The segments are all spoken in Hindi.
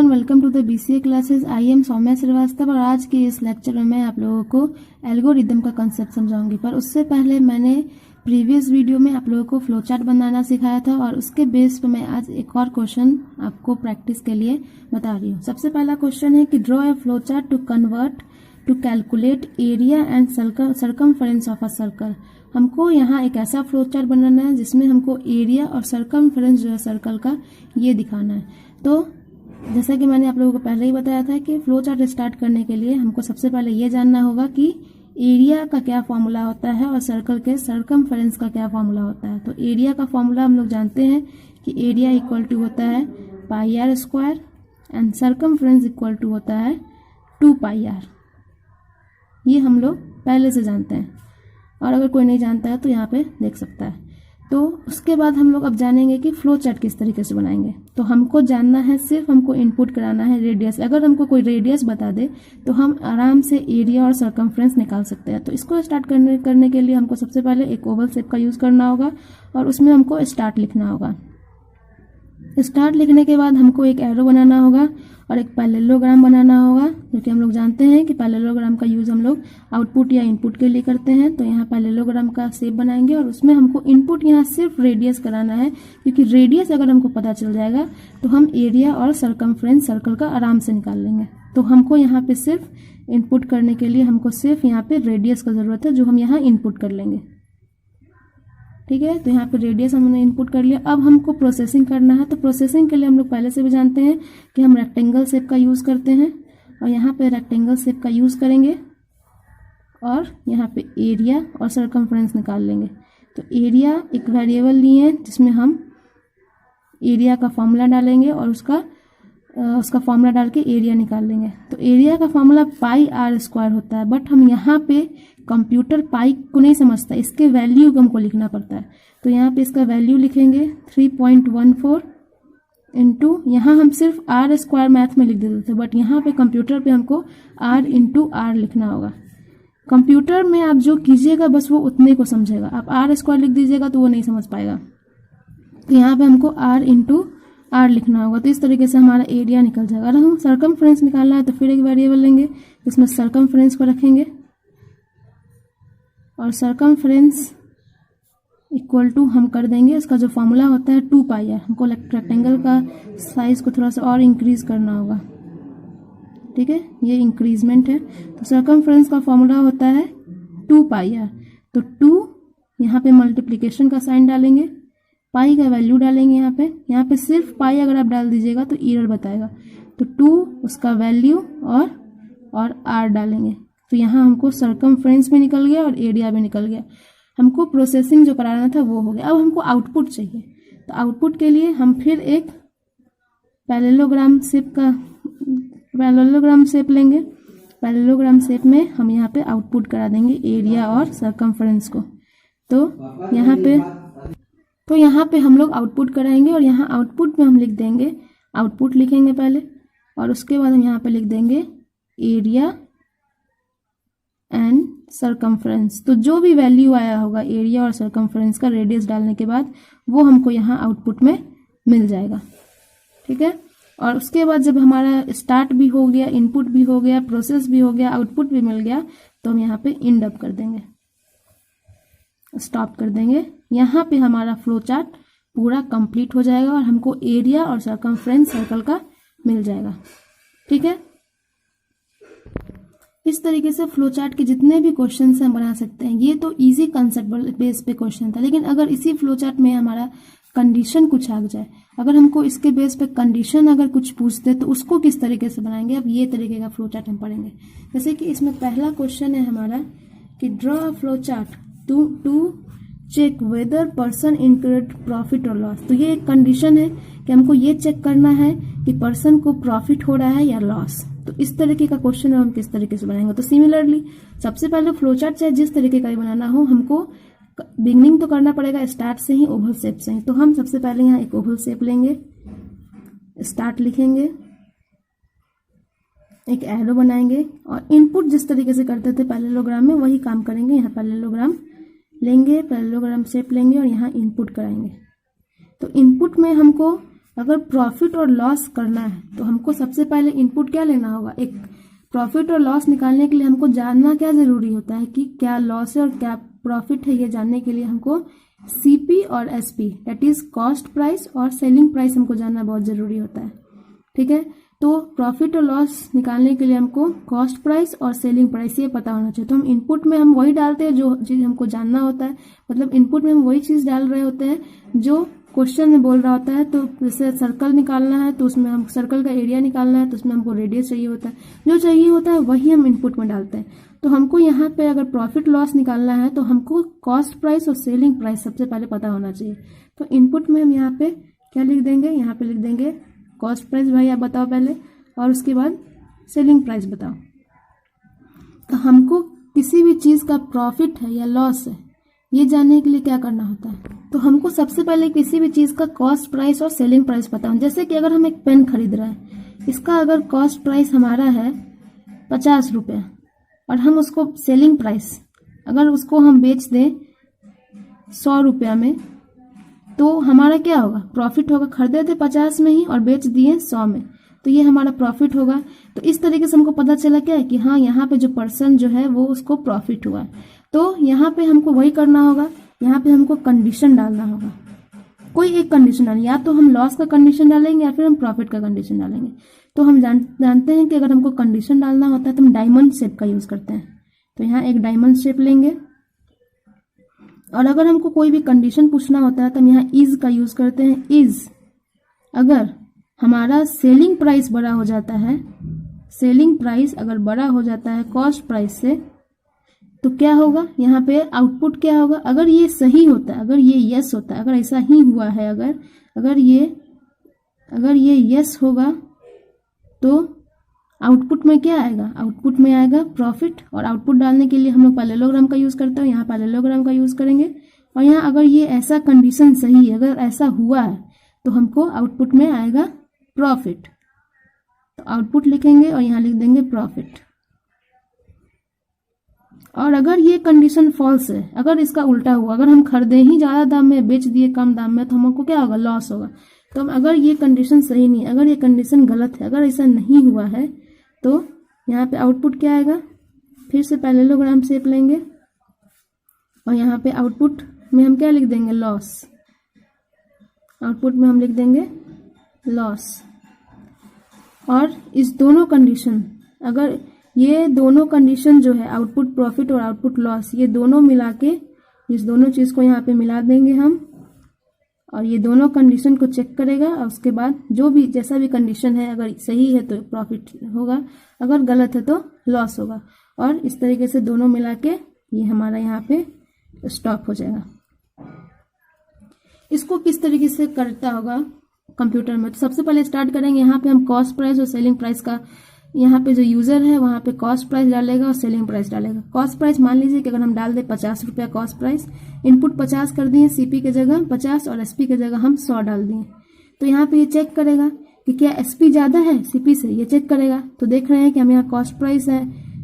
Welcome to the BCA classes. I am Saumya Srivastava और आज के इस लेक्चर में मैं आप लोगों को एल्गोरिदम का कंसेप्ट समझाऊंगी। पर उससे पहले मैंने प्रीवियस वीडियो में आप लोगों को फ्लो चार्ट बनाना सिखाया था और उसके बेस पर मैं आज एक और क्वेश्चन आपको प्रैक्टिस के लिए बता रही हूँ। सबसे पहला क्वेश्चन है कि draw a flow chart to calculate area and circumference of a circle. हमको यहाँ एक ऐसा फ्लो चार्ट बनाना है जिसमें हमको एरिया और सर्कमफरेंस जो है सर्कल का ये दिखाना है। तो जैसा कि मैंने आप लोगों को पहले ही बताया था कि फ्लो चार्ट स्टार्ट करने के लिए हमको सबसे पहले ये जानना होगा कि एरिया का क्या फॉर्मूला होता है और सर्कल के सर्कमफरेंस का क्या फॉर्मूला होता है। तो एरिया का फॉर्मूला हम लोग जानते हैं कि एरिया इक्वल टू होता है pi R square and circumference equal to होता है 2 पाई आर। ये हम लोग पहले से जानते हैं और अगर कोई नहीं जानता है तो यहाँ पे देख सकता है। तो उसके बाद हम लोग अब जानेंगे कि फ्लो चार्ट किस तरीके से बनाएंगे। तो हमको जानना है, सिर्फ हमको इनपुट कराना है रेडियस। अगर हमको कोई रेडियस बता दे तो हम आराम से एरिया और सर्कमफ्रेंस निकाल सकते हैं। तो इसको स्टार्ट करने के लिए हमको सबसे पहले एक ओवल शेप का यूज़ करना होगा और उसमें हमको स्टार्ट लिखना होगा। स्टार्ट लिखने के बाद हमको एक एरो बनाना होगा और एक पैरेललोग्राम बनाना होगा, क्योंकि हम लोग जानते हैं कि पैरेललोग्राम का यूज़ हम लोग आउटपुट या इनपुट के लिए करते हैं। तो यहाँ पैरेललोग्राम का शेप बनाएंगे और उसमें हमको इनपुट यहाँ सिर्फ रेडियस कराना है, क्योंकि रेडियस अगर हमको पता चल जाएगा तो हम एरिया और सर्कमफ्रेंस सर्कल का आराम से निकाल लेंगे। तो हमको यहाँ पे सिर्फ इनपुट करने के लिए हमको सिर्फ यहाँ पे रेडियस का ज़रूरत है, जो हम यहाँ इनपुट कर लेंगे। ठीक है, तो यहाँ पे रेडियस हमने इनपुट कर लिया। अब हमको प्रोसेसिंग करना है। तो प्रोसेसिंग के लिए हम लोग पहले से भी जानते हैं कि हम रेक्टेंगल शेप का यूज़ करते हैं और यहाँ पे रेक्टेंगल शेप का यूज़ करेंगे और यहाँ पे एरिया और सर्कमफ्रेंस निकाल लेंगे। तो एरिया एक वेरिएबल लिए हैं जिसमें हम एरिया का फॉर्मूला डालेंगे और उसका फॉर्मूला डाल के एरिया निकाल लेंगे। तो एरिया का फॉर्मूला पाई आर स्क्वायर होता है, बट हम यहाँ पे कंप्यूटर पाई को नहीं समझता, इसके वैल्यू को हमको लिखना पड़ता है। तो यहाँ पे इसका वैल्यू लिखेंगे 3.14 इंटू, यहाँ हम सिर्फ आर स्क्वायर मैथ में लिख देते थे, बट यहाँ पे कंप्यूटर पे हमको आर इंटू आर लिखना होगा। कंप्यूटर में आप जो कीजिएगा बस वो उतने को समझेगा, आप आर स्क्वायर लिख दीजिएगा तो वो नहीं समझ पाएगा। तो यहाँ पे हमको आर इंटू आर लिखना होगा। तो इस तरीके से हमारा एरिया निकल जाएगा। अगर हम सर्कमफ्रेंस निकालना है तो फिर एक वेरिएबल लेंगे, इसमें सर्कमफ्रेंस को रखेंगे और सर्कमफ्रेंस इक्वल टू हम कर देंगे, इसका जो फॉर्मूला होता है 2 पाई आर। हमको रेक्टेंगल का साइज को थोड़ा सा और इंक्रीज करना होगा। ठीक है, ये इंक्रीजमेंट है। तो सर्कमफ्रेंस का फॉर्मूला होता है 2 पाई आर। तो 2 यहाँ पे मल्टीप्लीकेशन का साइन डालेंगे, पाई का वैल्यू डालेंगे। यहाँ पे सिर्फ पाई अगर आप डाल दीजिएगा तो एरर बताएगा। तो 2 उसका वैल्यू और आर डालेंगे। तो यहाँ हमको सर्कमफ्रेंस भी निकल गया और एरिया भी निकल गया। हमको प्रोसेसिंग जो कराना था वो हो गया। अब हमको आउटपुट चाहिए। तो आउटपुट के लिए हम फिर एक पैरेललोग्राम शेप लेंगे। पैरेललोग्राम शेप में हम यहाँ पे आउटपुट करा देंगे एरिया और सर्कमफ्रेंस को। तो यहाँ पे हम लोग आउटपुट कराएंगे और यहाँ आउटपुट में हम लिख देंगे, आउटपुट लिखेंगे पहले और उसके बाद हम यहाँ पे लिख देंगे एरिया एंड सर्कमफ्रेंस। तो जो भी वैल्यू आया होगा एरिया और सर्कमफ्रेंस का रेडियस डालने के बाद वो हमको यहाँ आउटपुट में मिल जाएगा। ठीक है, और उसके बाद जब हमारा स्टार्ट भी हो गया, इनपुट भी हो गया, प्रोसेस भी हो गया, आउटपुट भी मिल गया, तो हम यहाँ पे एंड अप कर देंगे, स्टॉप कर देंगे। यहाँ पे हमारा फ्लो चार्ट पूरा कंप्लीट हो जाएगा और हमको एरिया और सर्कमफ्रेंस सर्कल का मिल जाएगा। ठीक है, इस तरीके से फ्लो चार्ट के जितने भी क्वेश्चन हम बना सकते हैं। ये तो इजी कंसेप्ट बेस पे क्वेश्चन था, लेकिन अगर इसी फ्लो चार्ट में हमारा कंडीशन कुछ आ जाए, अगर हमको इसके बेस पे कंडीशन अगर कुछ पूछते तो उसको किस तरीके से बनाएंगे, अब ये तरीके का फ्लो चार्ट हम पढ़ेंगे। जैसे कि इसमें पहला क्वेश्चन है हमारा कि draw a flow chart to check whether person incurred profit और लॉस। तो ये एक कंडीशन है कि हमको ये चेक करना है कि पर्सन को प्रॉफिट हो रहा है या लॉस। तो इस तरीके का क्वेश्चन हम किस तरीके से बनाएंगे। तो सिमिलरली सबसे पहले फ्लो चार्ट चाहे जिस तरीके का ही बनाना हो, हमको बिगनिंग तो करना पड़ेगा स्टार्ट से ही, ओवल शेप से ही। तो हम सबसे पहले यहाँ एक ओवल शेप लेंगे, स्टार्ट लिखेंगे, एक एरो बनाएंगे और इनपुट जिस तरीके से करते थे पैरेललोग्राम में वही काम करेंगे। यहाँ पैरेललोग्राम लेंगे, पैरेललोग्राम शेप लेंगे और यहाँ इनपुट कराएंगे। तो इनपुट में हमको अगर प्रॉफिट और लॉस करना है तो हमको सबसे पहले इनपुट क्या लेना होगा, एक प्रॉफिट और लॉस निकालने के लिए हमको जानना क्या जरूरी होता है कि क्या लॉस है और क्या प्रॉफिट है। ये जानने के लिए हमको सीपी और SP that is cost price और सेलिंग प्राइस हमको जानना बहुत जरूरी होता है। ठीक है, तो प्रॉफिट और लॉस निकालने के लिए हमको कॉस्ट प्राइस और सेलिंग प्राइस ये पता होना चाहिए। तो हम इनपुट में हम वही डालते हैं जो चीज हमको जानना होता है, मतलब इनपुट में हम वही चीज डाल रहे होते हैं जो क्वेश्चन में बोल रहा होता है। तो जैसे सर्कल निकालना है तो उसमें हम सर्कल का एरिया निकालना है तो उसमें हमको रेडियस चाहिए होता है, जो चाहिए होता है वही हम इनपुट में डालते हैं। तो हमको यहाँ पे अगर प्रॉफिट लॉस निकालना है तो हमको कॉस्ट प्राइस और सेलिंग प्राइस सबसे पहले पता होना चाहिए। तो इनपुट में हम यहाँ पे क्या लिख देंगे, यहाँ पे लिख देंगे कॉस्ट प्राइस, भाई आप बताओ पहले, और उसके बाद सेलिंग प्राइस बताओ। तो हमको किसी भी चीज का प्रॉफिट है या लॉस है ये जानने के लिए क्या करना होता है, तो हमको सबसे पहले किसी भी चीज का कॉस्ट प्राइस और सेलिंग प्राइस पता हो। जैसे कि अगर हम एक पेन खरीद रहे हैं, इसका अगर कॉस्ट प्राइस हमारा है 50 रुपये और हम उसको सेलिंग प्राइस अगर उसको हम बेच दें 100 रुपया में, तो हमारा क्या होगा, प्रॉफिट होगा। खरीदे थे 50 में ही और बेच दिए 100 में, तो ये हमारा प्रॉफिट होगा। तो इस तरीके से हमको पता चला क्या है कि हाँ यहाँ पे जो पर्सन जो है वो उसको प्रॉफिट हुआ है। तो यहाँ पे हमको वही करना होगा, यहाँ पे हमको कंडीशन डालना होगा, कोई एक कंडीशन डालेंगे, या तो हम लॉस का कंडीशन डालेंगे या फिर हम प्रॉफिट का कंडीशन डालेंगे। तो हम जानते हैं कि अगर हमको कंडीशन डालना होता है तो हम डायमंड शेप का यूज करते हैं। तो यहाँ एक डायमंड शेप लेंगे और अगर हमको कोई भी कंडीशन पूछना होता है तो हम यहाँ इज का यूज करते हैं। इज अगर हमारा सेलिंग प्राइस बड़ा हो जाता है, सेलिंग प्राइस अगर बड़ा हो जाता है कॉस्ट प्राइस से, तो क्या होगा, यहाँ पे आउटपुट क्या होगा। अगर ये सही होता है, अगर ये यस होता है, अगर ऐसा ही हुआ है, अगर ये यस होगा तो आउटपुट में क्या आएगा, आउटपुट में आएगा प्रॉफिट। और आउटपुट डालने के लिए हम लोग पैरेललोग्राम का यूज करते हैं, यहाँ पैरेललोग्राम का यूज करेंगे। और यहाँ अगर ये ऐसा कंडीशन सही है, अगर ऐसा हुआ है तो हमको आउटपुट में आएगा प्रॉफिट। तो आउटपुट लिखेंगे और यहाँ लिख देंगे प्रॉफिट। और अगर ये कंडीशन फॉल्स है, अगर इसका उल्टा हुआ, अगर हम खरीदे ही ज्यादा दाम में बेच दिए कम दाम में, तो हमको क्या होगा, लॉस होगा। तो अगर ये कंडीशन सही नहीं है, अगर ये कंडीशन गलत है, अगर ऐसा नहीं हुआ है, तो यहाँ पे आउटपुट क्या आएगा, फिर से पैरेललोग्राम शेप लेंगे और यहाँ पे आउटपुट में हम क्या लिख देंगे, लॉस। आउटपुट में हम लिख देंगे लॉस। और इस दोनों कंडीशन, अगर ये दोनों कंडीशन जो है आउटपुट प्रॉफिट और आउटपुट लॉस, ये दोनों मिला के इस दोनों चीज को यहाँ पे मिला देंगे हम, और ये दोनों कंडीशन को चेक करेगा। और उसके बाद जो भी जैसा भी कंडीशन है, अगर सही है तो प्रॉफिट होगा, अगर गलत है तो लॉस होगा। और इस तरीके से दोनों मिला के ये हमारा यहाँ पे स्टॉप हो जाएगा। इसको किस तरीके से करता होगा कंप्यूटर में, तो सबसे पहले स्टार्ट करेंगे, यहाँ पे हम कॉस्ट प्राइस और सेलिंग प्राइस का, यहाँ पे जो यूजर है वहाँ पे कॉस्ट प्राइस डालेगा और सेलिंग प्राइस डालेगा। कॉस्ट प्राइस मान लीजिए कि अगर हम डाल दे 50 रुपया कॉस्ट प्राइस, इनपुट 50 कर दिए, सीपी के जगह 50 और एसपी के जगह हम 100 डाल दिए। तो यहाँ पे ये चेक करेगा कि क्या एसपी ज्यादा है सीपी से, ये चेक करेगा। तो देख रहे हैं कि हम यहाँ कॉस्ट प्राइस है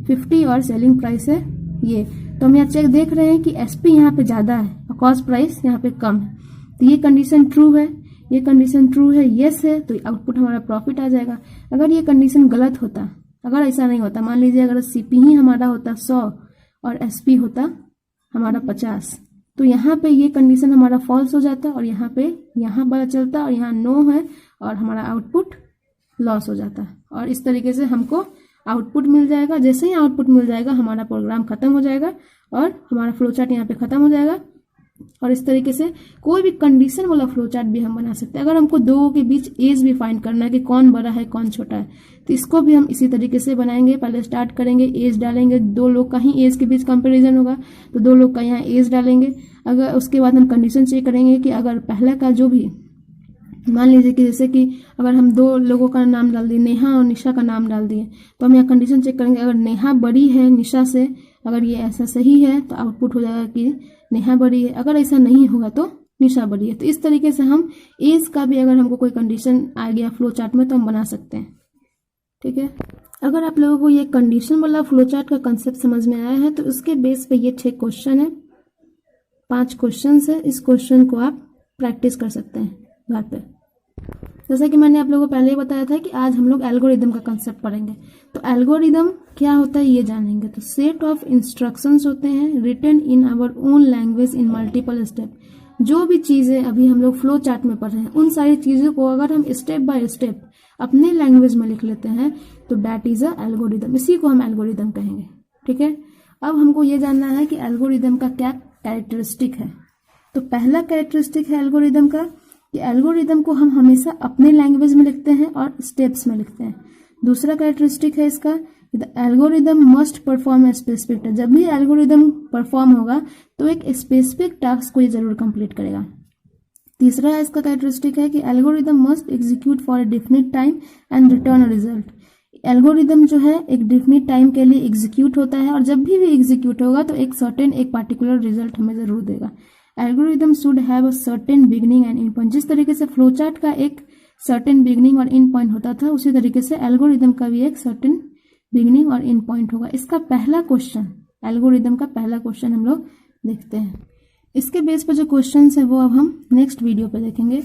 50 और सेलिंग प्राइस है ये, तो हम यहाँ चेक देख रहे हैं कि एसपी यहाँ पे ज्यादा है और कॉस्ट प्राइस यहाँ पे कम है। तो ये कंडीशन ट्रू है, ये कंडीशन ट्रू है, यस है, तो आउटपुट हमारा प्रॉफिट आ जाएगा। अगर ये कंडीशन गलत होता, अगर ऐसा नहीं होता, मान लीजिए अगर सीपी ही हमारा होता 100 और एसपी होता हमारा 50, तो यहाँ पे ये कंडीशन हमारा फॉल्स हो जाता और यहाँ पे पता चलता और यहाँ नो है और हमारा आउटपुट लॉस हो जाता। और इस तरीके से हमको आउटपुट मिल जाएगा। जैसे ही आउटपुट मिल जाएगा हमारा प्रोग्राम खत्म हो जाएगा और हमारा फ्लो चार्ट यहाँ पे खत्म हो जाएगा। और इस तरीके से कोई भी कंडीशन वाला फ्लो चार्ट भी हम बना सकते हैं। अगर हमको दो के बीच एज भी फाइंड करना है कि कौन बड़ा है कौन छोटा है, तो इसको भी हम इसी तरीके से बनाएंगे। पहले स्टार्ट करेंगे, एज डालेंगे, दो लोग का ही एज के बीच कंपैरिजन होगा तो दो लोग का यहाँ एज डालेंगे। अगर उसके बाद हम कंडीशन चेक करेंगे कि अगर पहला का जो भी, मान लीजिए कि जैसे कि अगर हम दो लोगों का नाम डाल दिए, नेहा और निशा का नाम डाल दिए, तो हम यहाँ कंडीशन चेक करेंगे। अगर नेहा बड़ी है निशा से, अगर ये ऐसा सही है तो आउटपुट हो जाएगा कि नेहा बड़ी है। अगर ऐसा नहीं होगा तो निशा बड़ी है। तो इस तरीके से हम एज का भी अगर हमको कोई कंडीशन आ गया फ्लो चार्ट में तो हम बना सकते हैं। ठीक है। अगर आप लोगों को ये कंडीशन वाला फ्लो चार्ट का कंसेप्ट समझ में आया है तो उसके बेस पे ये 6 क्वेश्चन है, 5 क्वेश्चन है। इस क्वेश्चन को आप प्रैक्टिस कर सकते हैं घर पे। जैसा कि मैंने आप लोगों को पहले ही बताया था कि आज हम लोग एल्गोरिदम का कंसेप्ट पढ़ेंगे। तो एल्गोरिदम क्या होता है ये जानेंगे। तो सेट ऑफ इंस्ट्रक्शंस होते हैं written in our own language in multiple step. जो भी चीज़ें अभी हम लोग फ्लो चार्ट में पढ़ रहे हैं उन सारी चीज़ों को अगर हम स्टेप बाय स्टेप अपने लैंग्वेज में लिख लेते हैं तो दैट इज अ एल्गोरिदम। इसी को हम एल्गोरिदम कहेंगे। ठीक है, अब हमको ये जानना है कि एल्गोरिदम का क्या कैरेक्टरिस्टिक है। तो पहला कैरेक्टरिस्टिक है एल्गोरिदम का कि एल्गोरिदम को हम हमेशा अपने लैंग्वेज में लिखते हैं और स्टेप्स में लिखते हैं। दूसरा कैरेक्टरिस्टिक है इसका कि the algorithm must perform a specific task. जब भी एल्गोरिदम परफॉर्म होगा तो एक स्पेसिफिक टास्क को ये जरूर कंप्लीट करेगा। तीसरा है इसका कैरेक्टरिस्टिक है कि algorithm must execute for a definite time and return a result. Algorithm जो है एक डेफिनिट टाइम के लिए एग्जीक्यूट होता है और जब भी एग्जीक्यूट होगा तो एक पार्टिकुलर रिजल्ट हमें जरूर देगा। Algorithm should have a certain beginning and and point. जिस तरीके से फ्लो चार्ट का एक सर्टेन बिगिनिंग और एंड पॉइंट होता था उसी तरीके से एल्गोरिदम का भी एक सर्टेन बिगिनिंग और एंड पॉइंट होगा। इसका पहला क्वेश्चन, एल्गोरिदम का पहला क्वेश्चन हम लोग देखते हैं। इसके बेस पर जो क्वेश्चन है वो अब हम नेक्स्ट वीडियो पे देखेंगे।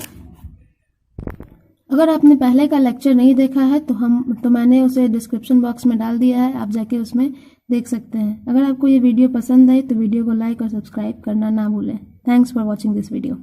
अगर आपने पहले का लेक्चर नहीं देखा है तो मैंने उसे डिस्क्रिप्शन बॉक्स में डाल दिया है, आप जाके उसमें देख सकते हैं। अगर आपको ये वीडियो पसंद आई तो वीडियो को लाइक और सब्सक्राइब करना ना भूलें। Thanks for watching this video.